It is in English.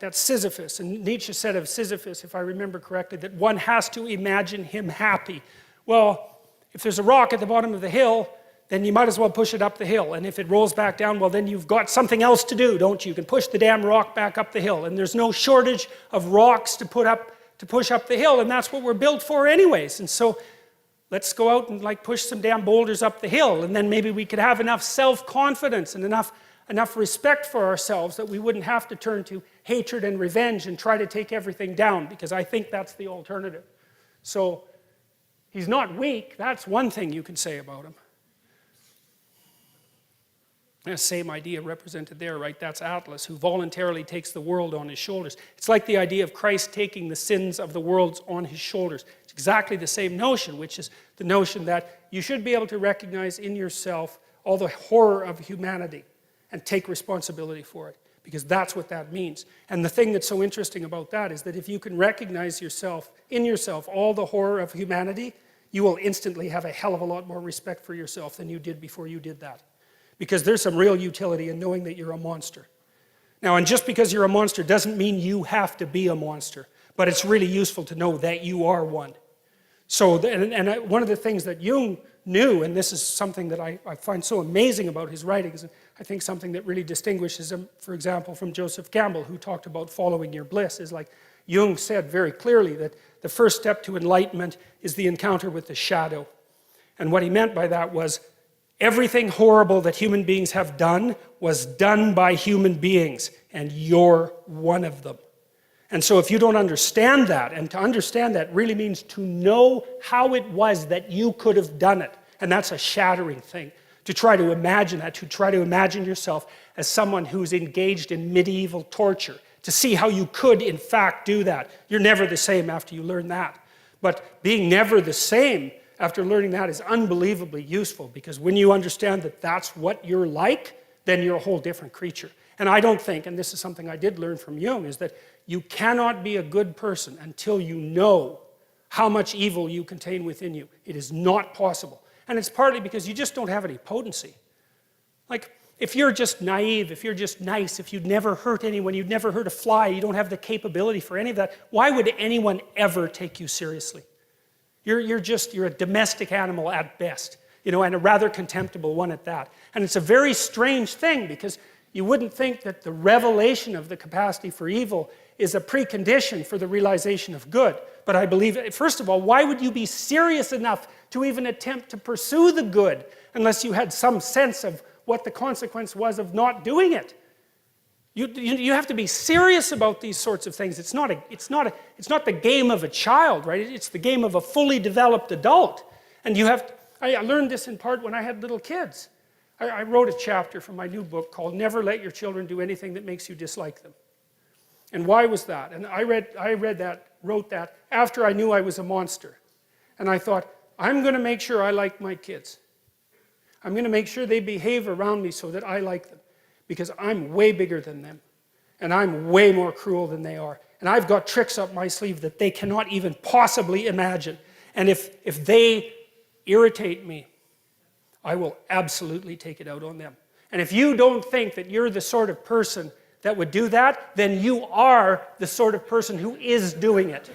that Sisyphus, and Nietzsche said of Sisyphus, if I remember correctly, that one has to imagine him happy. Well, if there's a rock at the bottom of the hill, then you might as well push it up the hill. And if it rolls back down, well, then you've got something else to do, don't you? You can push the damn rock back up the hill. And there's no shortage of rocks to push up the hill, and that's what we're built for anyways. And so let's go out and like push some damn boulders up the hill, and then maybe we could have enough self-confidence and enough respect for ourselves that we wouldn't have to turn to hatred and revenge and try to take everything down, because I think that's the alternative. So he's not weak. That's one thing you can say about him. The same idea represented there, right? That's Atlas, who voluntarily takes the world on his shoulders. It's like the idea of Christ taking the sins of the world on his shoulders. It's exactly the same notion, which is the notion that you should be able to recognize in yourself all the horror of humanity and take responsibility for it, because that's what that means. And the thing that's so interesting about that is that if you can recognize in yourself all the horror of humanity, you will instantly have a hell of a lot more respect for yourself than you did before you did that. Because there's some real utility in knowing that you're a monster. Now, and just because you're a monster doesn't mean you have to be a monster, but it's really useful to know that you are one. So, one of the things that Jung knew, and this is something that I find so amazing about his writings, and I think something that really distinguishes him, for example, from Joseph Campbell, who talked about following your bliss, is like Jung said very clearly that the first step to enlightenment is the encounter with the shadow. And what he meant by that was, everything horrible that human beings have done was done by human beings, and you're one of them. And so if you don't understand that, and to understand that really means to know how it was that you could have done it, and that's a shattering thing. To try to imagine that, to try to imagine yourself as someone who's engaged in medieval torture, to see how you could in fact do that. You're never the same after you learn that. But being never the same after learning that is unbelievably useful, because when you understand that that's what you're like, then you're a whole different creature. And I don't think, and this is something I did learn from Jung, is that you cannot be a good person until you know how much evil you contain within you. It is not possible. And it's partly because you just don't have any potency. Like, if you're just naive, if you're just nice, if you'd never hurt anyone, you'd never hurt a fly, you don't have the capability for any of that, why would anyone ever take you seriously? You're a domestic animal at best, you know, and a rather contemptible one at that. And it's a very strange thing, because you wouldn't think that the revelation of the capacity for evil is a precondition for the realization of good. But I believe, first of all, why would you be serious enough to even attempt to pursue the good unless you had some sense of what the consequence was of not doing it? You have to be serious about these sorts of things. It's not the game of a child, right? It's the game of a fully developed adult. And I learned this in part when I had little kids. I wrote a chapter from my new book called Never Let Your Children Do Anything That Makes You Dislike Them. And why was that? And I wrote that after I knew I was a monster. And I thought, I'm going to make sure I like my kids. I'm going to make sure they behave around me so that I like them. Because I'm way bigger than them. And I'm way more cruel than they are. And I've got tricks up my sleeve that they cannot even possibly imagine. And if they irritate me, I will absolutely take it out on them. And if you don't think that you're the sort of person that would do that, then you are the sort of person who is doing it.